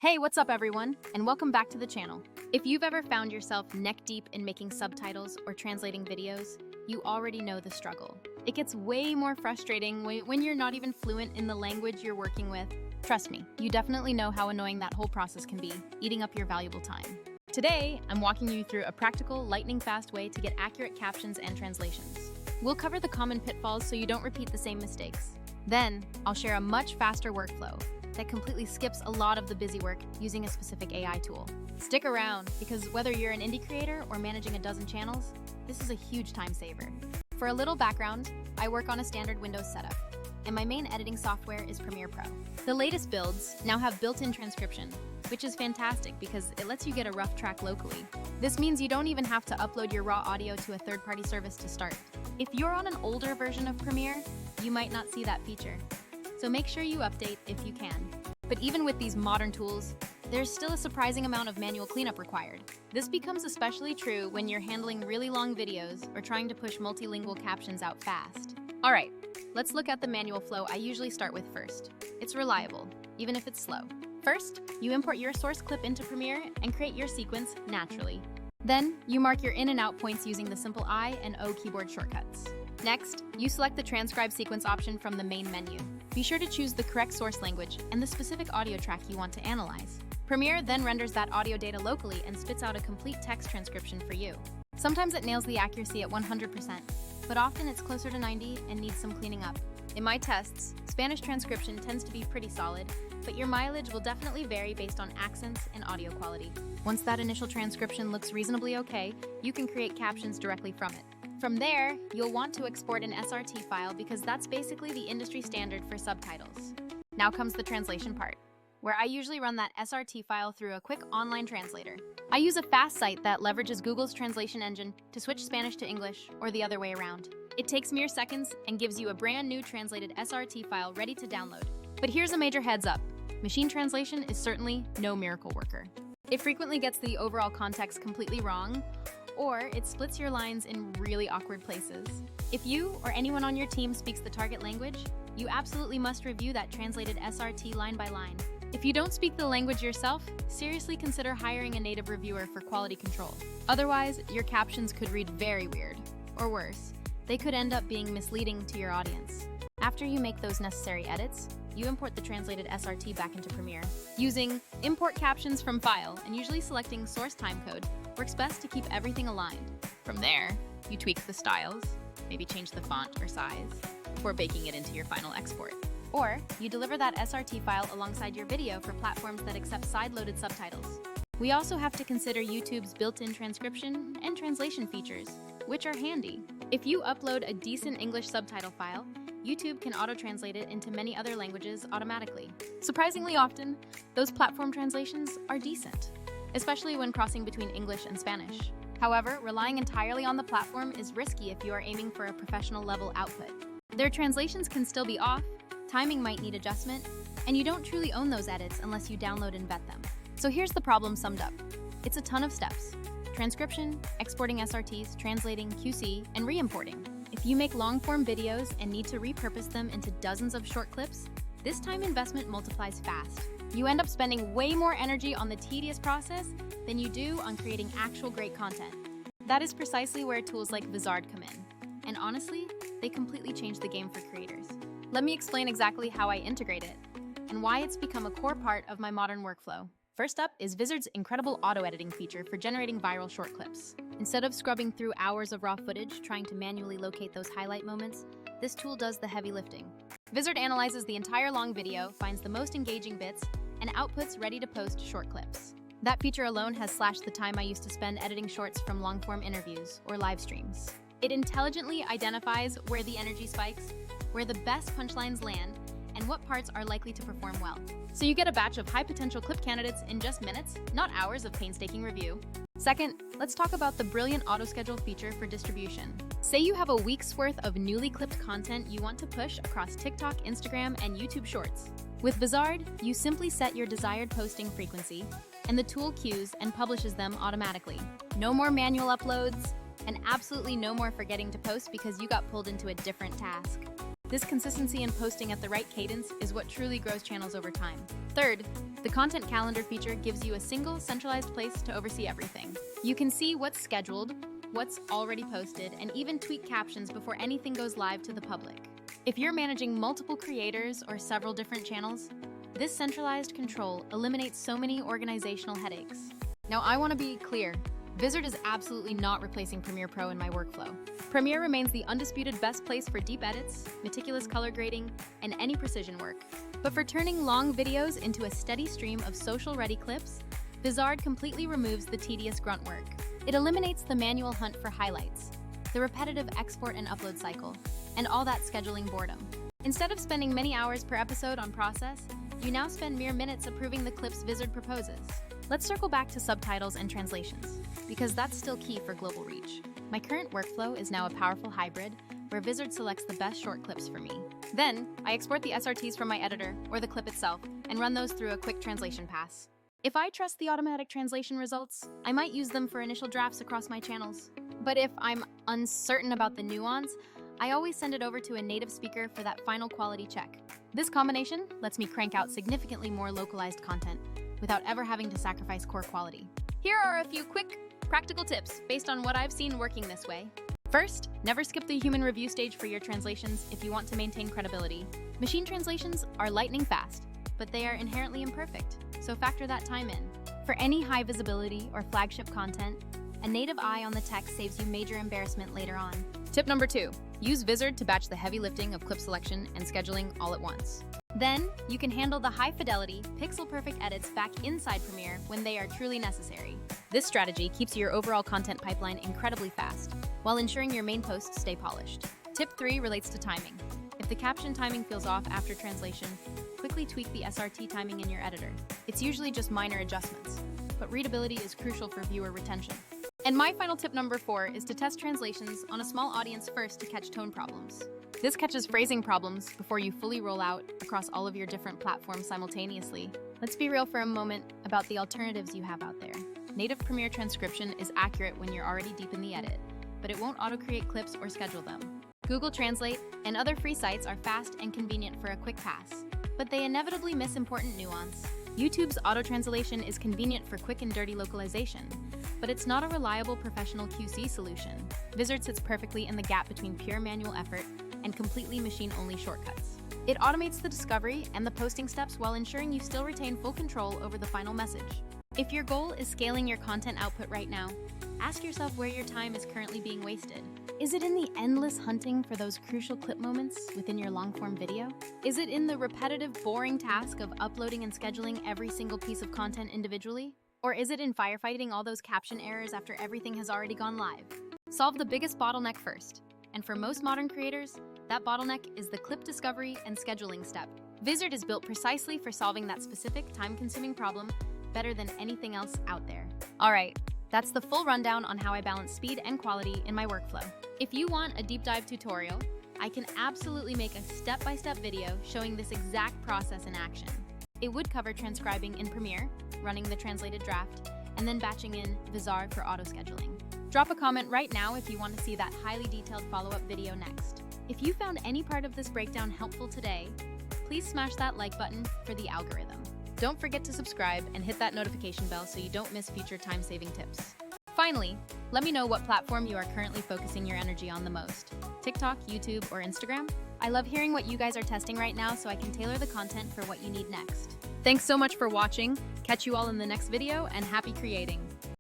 Hey, what's up everyone, and welcome back to the channel. If you've ever found yourself neck deep in making subtitles or translating videos, you already know the struggle. It gets way more frustrating when you're not even fluent in the language you're working with. Trust me, you definitely know how annoying that whole process can be, eating up your valuable time. Today, I'm walking you through a practical, lightning-fast way to get accurate captions and translations. We'll cover the common pitfalls so you don't repeat the same mistakes. Then, I'll share a much faster workflow that completely skips a lot of the busy work using a specific AI tool. Stick around, because whether you're an indie creator or managing a dozen channels, this is a huge time saver. For a little background, I work on a standard Windows setup, and my main editing software is Premiere Pro. The latest builds now have built-in transcription, which is fantastic because it lets you get a rough track locally. This means you don't even have to upload your raw audio to a third-party service to start. If you're on an older version of Premiere, you might not see that feature. So make sure you update if you can. But even with these modern tools, there's still a surprising amount of manual cleanup required. This becomes especially true when you're handling really long videos or trying to push multilingual captions out fast. All right, let's look at the manual flow I usually start with first. It's reliable, even if it's slow. First, you import your source clip into Premiere and create your sequence naturally. Then, you mark your in and out points using the simple I and O keyboard shortcuts. Next, you select the transcribe sequence option from the main menu. Be sure to choose the correct source language and the specific audio track you want to analyze. Premiere then renders that audio data locally and spits out a complete text transcription for you. Sometimes it nails the accuracy at 100%, but often it's closer to 90 and needs some cleaning up. In my tests, Spanish transcription tends to be pretty solid, but your mileage will definitely vary based on accents and audio quality. Once that initial transcription looks reasonably okay, you can create captions directly from it. From there, you'll want to export an SRT file because that's basically the industry standard for subtitles. Now comes the translation part, where I usually run that SRT file through a quick online translator. I use a fast site that leverages Google's translation engine to switch Spanish to English or the other way around. It takes mere seconds and gives you a brand new translated SRT file ready to download. But here's a major heads up. Machine translation is certainly no miracle worker. It frequently gets the overall context completely wrong, or it splits your lines in really awkward places. If you or anyone on your team speaks the target language, you absolutely must review that translated SRT line by line. If you don't speak the language yourself, seriously consider hiring a native reviewer for quality control. Otherwise, your captions could read very weird. Or worse, they could end up being misleading to your audience. After you make those necessary edits, you import the translated SRT back into Premiere. Using Import Captions from File and usually selecting Source Timecode works best to keep everything aligned. From there, you tweak the styles, maybe change the font or size, before baking it into your final export. Or you deliver that SRT file alongside your video for platforms that accept side-loaded subtitles. We also have to consider YouTube's built-in transcription and translation features, which are handy. If you upload a decent English subtitle file, YouTube can auto-translate it into many other languages automatically. Surprisingly often, those platform translations are decent, especially when crossing between English and Spanish. However, relying entirely on the platform is risky if you are aiming for a professional level output. Their translations can still be off, timing might need adjustment, and you don't truly own those edits unless you download and vet them. So here's the problem summed up. It's a ton of steps: transcription, exporting SRTs, translating, QC, and re-importing. If you make long-form videos and need to repurpose them into dozens of short clips, this time investment multiplies fast. You end up spending way more energy on the tedious process than you do on creating actual great content. That is precisely where tools like Vizard come in. And honestly, they completely change the game for creators. Let me explain exactly how I integrate it and why it's become a core part of my modern workflow. First up is Vizard's incredible auto-editing feature for generating viral short clips. Instead of scrubbing through hours of raw footage trying to manually locate those highlight moments, this tool does the heavy lifting. Vizard analyzes the entire long video, finds the most engaging bits, and outputs ready-to-post short clips. That feature alone has slashed the time I used to spend editing shorts from long-form interviews or live streams. It intelligently identifies where the energy spikes, where the best punchlines land, and what parts are likely to perform well. So you get a batch of high-potential clip candidates in just minutes, not hours of painstaking review. Second, let's talk about the brilliant auto-schedule feature for distribution. Say you have a week's worth of newly clipped content you want to push across TikTok, Instagram, and YouTube Shorts. With Vizard, you simply set your desired posting frequency, and the tool queues and publishes them automatically. No more manual uploads, and absolutely no more forgetting to post because you got pulled into a different task. This consistency in posting at the right cadence is what truly grows channels over time. Third, The content calendar feature gives you a single, centralized place to oversee everything. You can see what's scheduled, what's already posted, and even tweak captions before anything goes live to the public. If you're managing multiple creators or several different channels, this centralized control eliminates so many organizational headaches. Now, I want to be clear. Vizard is absolutely not replacing Premiere Pro in my workflow. Premiere remains the undisputed best place for deep edits, meticulous color grading, and any precision work. But for turning long videos into a steady stream of social-ready clips, Vizard completely removes the tedious grunt work. It eliminates the manual hunt for highlights, the repetitive export and upload cycle, and all that scheduling boredom. Instead of spending many hours per episode on process, you now spend mere minutes approving the clips Vizard proposes. Let's circle back to subtitles and translations, because that's still key for global reach. My current workflow is now a powerful hybrid, where Vizard selects the best short clips for me. Then, I export the SRTs from my editor, or the clip itself, and run those through a quick translation pass. If I trust the automatic translation results, I might use them for initial drafts across my channels. But if I'm uncertain about the nuance, I always send it over to a native speaker for that final quality check. This combination lets me crank out significantly more localized content without ever having to sacrifice core quality. Here are a few quick, practical tips based on what I've seen working this way. First, never skip the human review stage for your translations if you want to maintain credibility. Machine translations are lightning fast, but they are inherently imperfect, so factor that time in. For any high visibility or flagship content, a native eye on the text saves you major embarrassment later on. Tip number 2, use Vizard to batch the heavy lifting of clip selection and scheduling all at once. Then, you can handle the high-fidelity, pixel-perfect edits back inside Premiere when they are truly necessary. This strategy keeps your overall content pipeline incredibly fast, while ensuring your main posts stay polished. Tip 3 relates to timing. If the caption timing feels off after translation, quickly tweak the SRT timing in your editor. It's usually just minor adjustments, but readability is crucial for viewer retention. And my final tip number 4 is to test translations on a small audience first to catch tone problems. This catches phrasing problems before you fully roll out across all of your different platforms simultaneously. Let's be real for a moment about the alternatives you have out there. Native Premiere transcription is accurate when you're already deep in the edit, but it won't auto-create clips or schedule them. Google Translate and other free sites are fast and convenient for a quick pass, but they inevitably miss important nuance. YouTube's auto-translation is convenient for quick and dirty localization, but it's not a reliable professional QC solution. Vizard sits perfectly in the gap between pure manual effort and completely machine-only shortcuts. It automates the discovery and the posting steps while ensuring you still retain full control over the final message. If your goal is scaling your content output right now, ask yourself where your time is currently being wasted. Is it in the endless hunting for those crucial clip moments within your long-form video? Is it in the repetitive, boring task of uploading and scheduling every single piece of content individually? Or is it in firefighting all those caption errors after everything has already gone live? Solve the biggest bottleneck first. And for most modern creators, that bottleneck is the clip discovery and scheduling step. Vizard is built precisely for solving that specific, time-consuming problem better than anything else out there. All right, that's the full rundown on how I balance speed and quality in my workflow. If you want a deep dive tutorial, I can absolutely make a step-by-step video showing this exact process in action. It would cover transcribing in Premiere, running the translated draft, and then batching in Vizard for auto-scheduling. Drop a comment right now if you want to see that highly detailed follow-up video next. If you found any part of this breakdown helpful today, please smash that like button for the algorithm. Don't forget to subscribe and hit that notification bell so you don't miss future time-saving tips. Finally, let me know what platform you are currently focusing your energy on the most: TikTok, YouTube, or Instagram? I love hearing what you guys are testing right now so I can tailor the content for what you need next. Thanks so much for watching. Catch you all in the next video, and happy creating!